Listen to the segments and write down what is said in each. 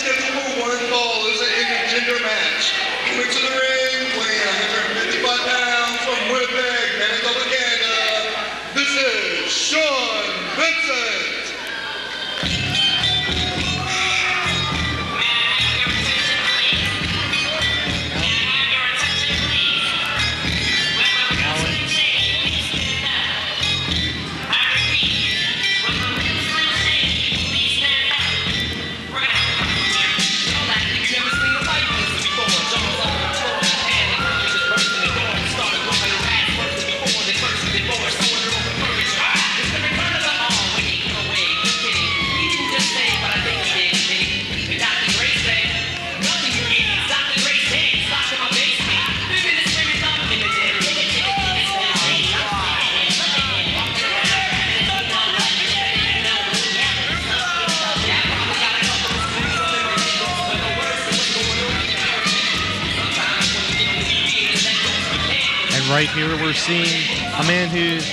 scheduled for one fall. This is an intergender match. Coming to the ring, weighing 155 pounds from Winnipeg, Manitoba, Canada. This is Sean Vincent. Right here we're seeing a man who's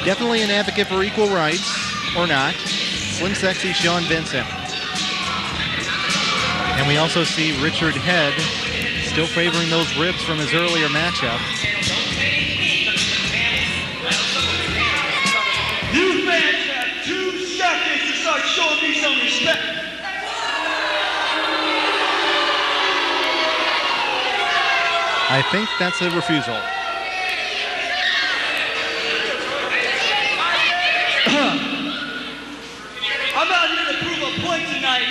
definitely an advocate for equal rights, or not, Slim Sexy Sean Vincent. And we also see Richard Head still favoring those ribs from his earlier matchup. You fans have 2 seconds to start showing me some respect. I think that's a refusal. I'm out here to prove a point tonight,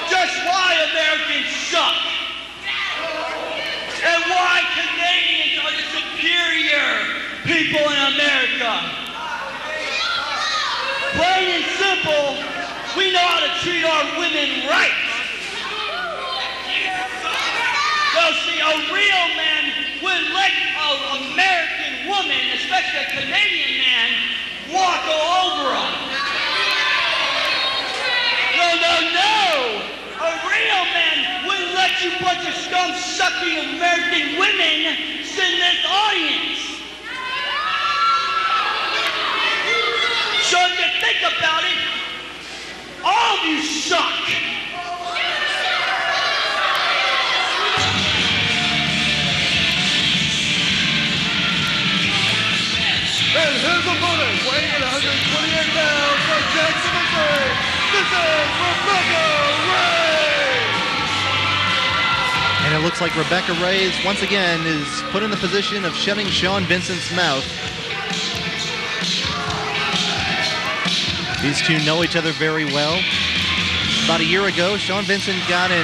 just why Americans suck, and why Canadians are the superior people in America. Plain and simple, we know how to treat our women right. Well, see, a real man would let an American woman, especially a Canadian man, walk all over them. No! A real man wouldn't let you bunch of scum-sucking American women sit in this audience. So if you think about it, all of you suck. And his opponent, weighing in 128 pounds from Jackson, Missouri, this is Rebecca Raze! And it looks like Rebecca Raze, once again, is put in the position of shutting Sean Vincent's mouth. These two know each other very well. About a year ago, Sean Vincent got a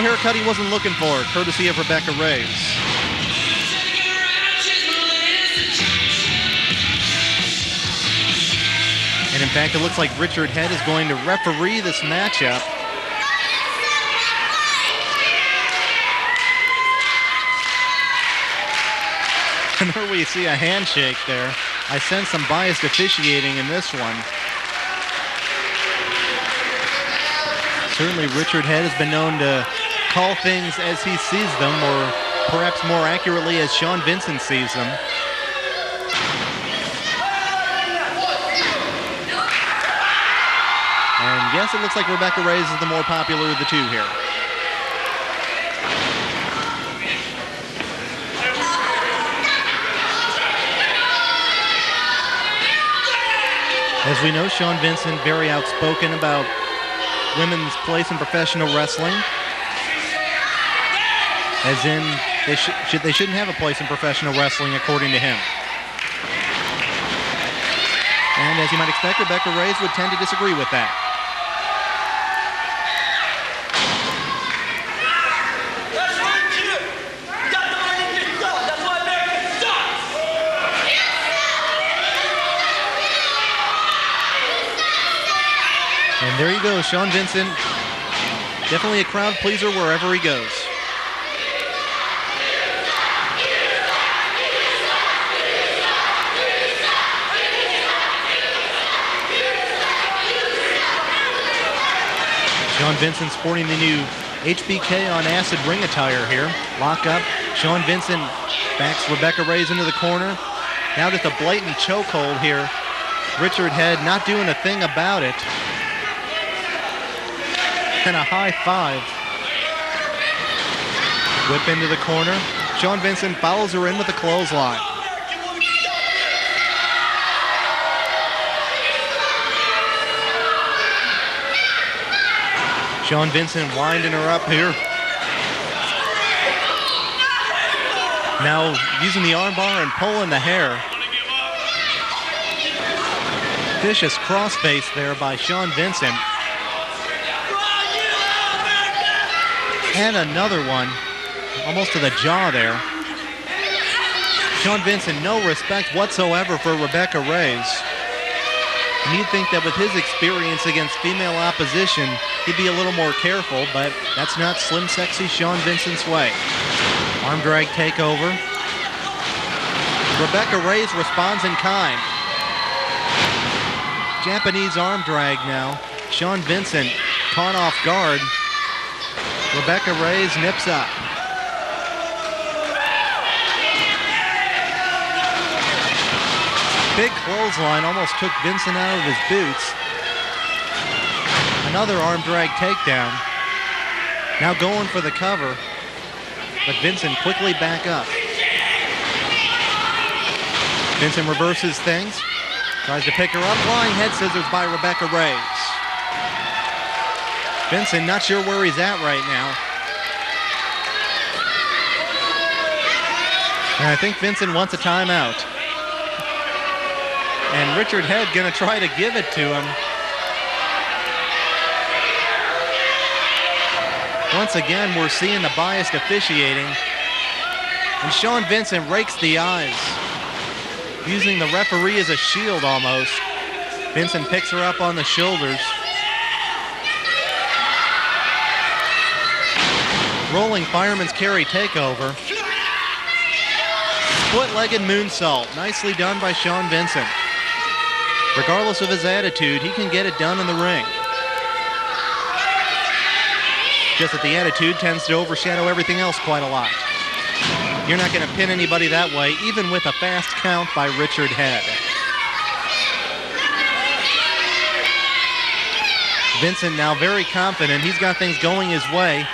haircut he wasn't looking for, courtesy of Rebecca Raze. And in fact, it looks like Richard Head is going to referee this matchup. And there we see a handshake there. I sense some biased officiating in this one. Certainly Richard Head has been known to call things as he sees them, or perhaps more accurately as Sean Vincent sees them. And yes, it looks like Rebecca Raze is the more popular of the two here. As we know, Sean Vincent very outspoken about women's place in professional wrestling. As in, they shouldn't have a place in professional wrestling, according to him. And as you might expect, Rebecca Raze would tend to disagree with that. And there you go, Sean Vincent, definitely a crowd pleaser wherever he goes. Sean Vincent sporting the new HBK on acid ring attire here. Lock up. Sean Vincent backs Rebecca Raze into the corner. Now just a blatant chokehold here. Richard Head not doing a thing about it. and a high five. Whip into the corner. Sean Vincent follows her in with a clothesline. Sean Vincent winding her up here. Now using the armbar and pulling the hair. Vicious crossface there by Sean Vincent. And another one, almost to the jaw there. Sean Vincent, no respect whatsoever for Rebecca Raze. And you'd think that with his experience against female opposition, he'd be a little more careful, but that's not Slim Sexy Sean Vincent's way. Arm drag takeover. Rebecca Raze responds in kind. Japanese arm drag now. Sean Vincent caught off guard. Rebecca Raze nips up. Big clothesline almost took Vincent out of his boots. Another arm drag takedown. Now going for the cover, but Vincent quickly back up. Vincent reverses things, tries to pick her up. Flying head scissors by Rebecca Raze. Vincent not sure where he's at right now. And I think Vincent wants a timeout. And Richard Head gonna try to give it to him. Once again, we're seeing the biased officiating. And Sean Vincent rakes the eyes, using the referee as a shield almost. Vincent picks her up on the shoulders. Rolling fireman's carry takeover. Split-legged moonsault, nicely done by Sean Vincent. Regardless of his attitude, he can get it done in the ring. Just that the attitude tends to overshadow everything else quite a lot. You're not going to pin anybody that way, even with a fast count by Richard Head. Vincent now very confident. He's got things going his way,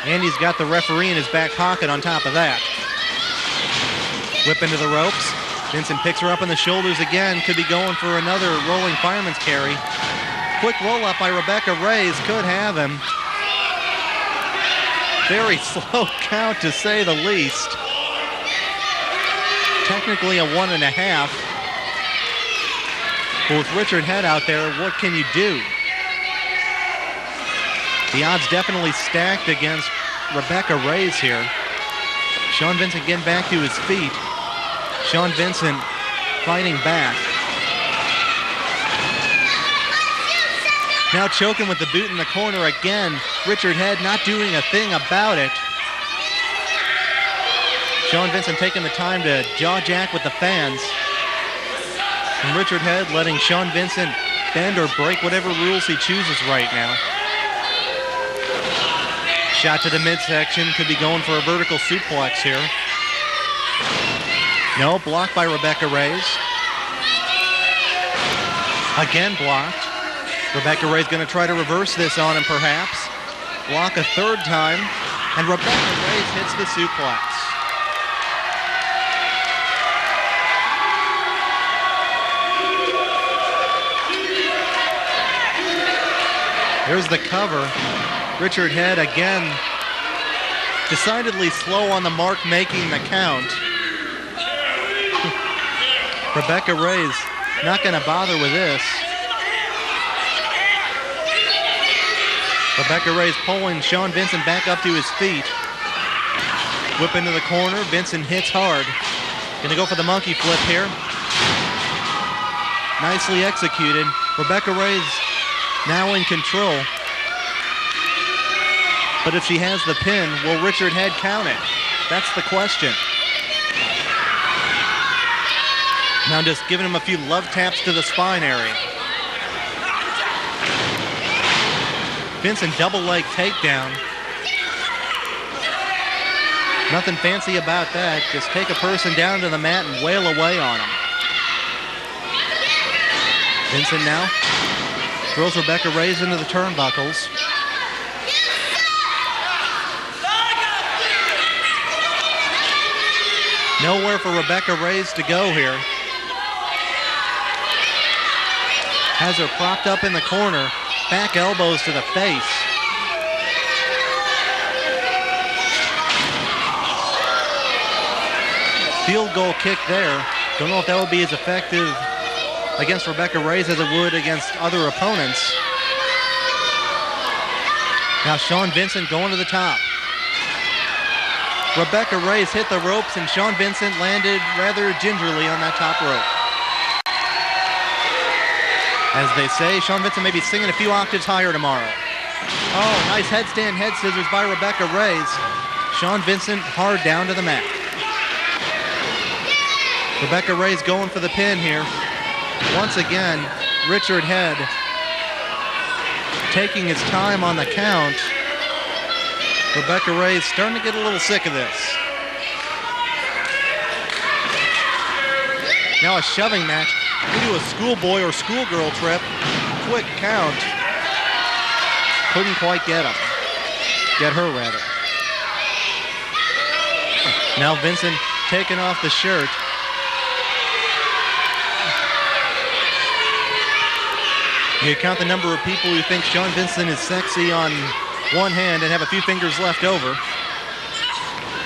and he's got the referee in his back pocket on top of that. Whip into the ropes. Vincent picks her up on the shoulders again. Could be going for another rolling fireman's carry. Quick roll-up by Rebecca Raze. Could have him. Very slow count, to say the least. Technically a 1.5. But with Richard Head out there, what can you do? The odds definitely stacked against Rebecca Raze here. Sean Vincent getting back to his feet. Sean Vincent fighting back. Now choking with the boot in the corner again. Richard Head not doing a thing about it. Sean Vincent taking the time to jaw jack with the fans. And Richard Head letting Sean Vincent bend or break whatever rules he chooses right now. Shot to the midsection. Could be going for a vertical suplex here. No, blocked by Rebecca Raze. Again blocked. Rebecca Raze going to try to reverse this on him perhaps. Block a third time, and Rebecca Raze hits the suplex. Here's the cover. Richard Head again decidedly slow on the mark, making the count. Rebecca Raze not going to bother with this. Rebecca Raze pulling Sean Vincent back up to his feet. Whip into the corner. Vincent hits hard. Going to go for the monkey flip here. Nicely executed. Rebecca Raze now in control. But if she has the pin, will Richard Head count it? That's the question. Now just giving him a few love taps to the spine area. Vincent double leg takedown. Nothing fancy about that. Just take a person down to the mat and wail away on him. Vincent now throws Rebecca Raze into the turnbuckles. Nowhere for Rebecca Raze to go here. Has her propped up in the corner. Back elbows to the face. Field goal kick there. Don't know if that would be as effective against Rebecca Raze as it would against other opponents. Now Sean Vincent going to the top. Rebecca Raze hit the ropes and Sean Vincent landed rather gingerly on that top rope. As they say, Sean Vincent may be singing a few octaves higher tomorrow. Oh, nice headstand head scissors by Rebecca Raze. Sean Vincent hard down to the mat. Rebecca Raze going for the pin here. Once again, Richard Head taking his time on the count. Rebecca Raze starting to get a little sick of this. Now a shoving match. We do a schoolboy or schoolgirl trip. Quick count. Couldn't quite get him. Get her, rather. Now Vincent taking off the shirt. You count the number of people who think Sean Vincent is sexy on one hand and have a few fingers left over.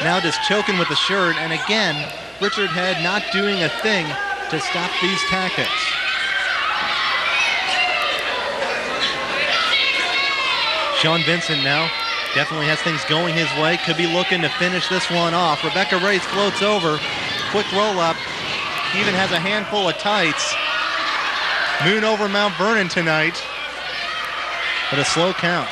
Now just choking with the shirt, and again, Richard Head not doing a thing to stop these tactics. Sean Vincent now definitely has things going his way. Could be looking to finish this one off. Rebecca Raze floats over. Quick roll up. Even has a handful of tights. Moon over Mount Vernon tonight. But a slow count.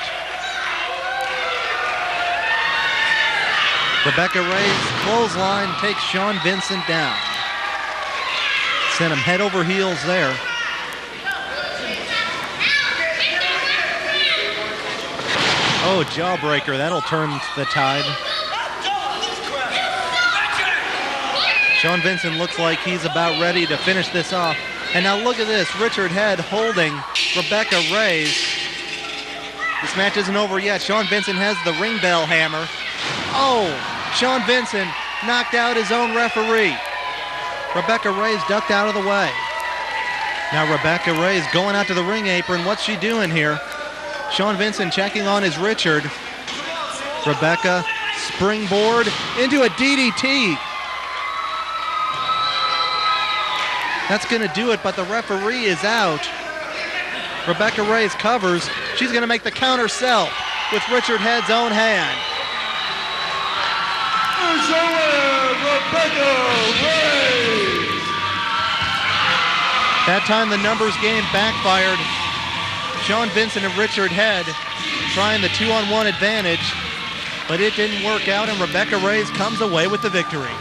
Rebecca Raze clothesline takes Sean Vincent down. Sent him head over heels there. Oh, jawbreaker. That'll turn the tide. Sean Vincent looks like he's about ready to finish this off. And now look at this. Richard Head holding Rebecca Raze. This match isn't over yet. Sean Vincent has the ring bell hammer. Oh, Sean Vincent knocked out his own referee. Rebecca Raze ducked out of the way. Now Rebecca Raze going out to the ring apron. What's she doing here? Sean Vincent checking on his Richard. Rebecca springboard into a DDT. That's going to do it, but the referee is out. Rebecca Raze covers. She's going to make the counter herself with Richard Head's own hand. Rebecca Raze. That time the numbers game backfired. Sean Vincent and Richard Head trying the 2-on-1 advantage, but it didn't work out, and Rebecca Raze comes away with the victory.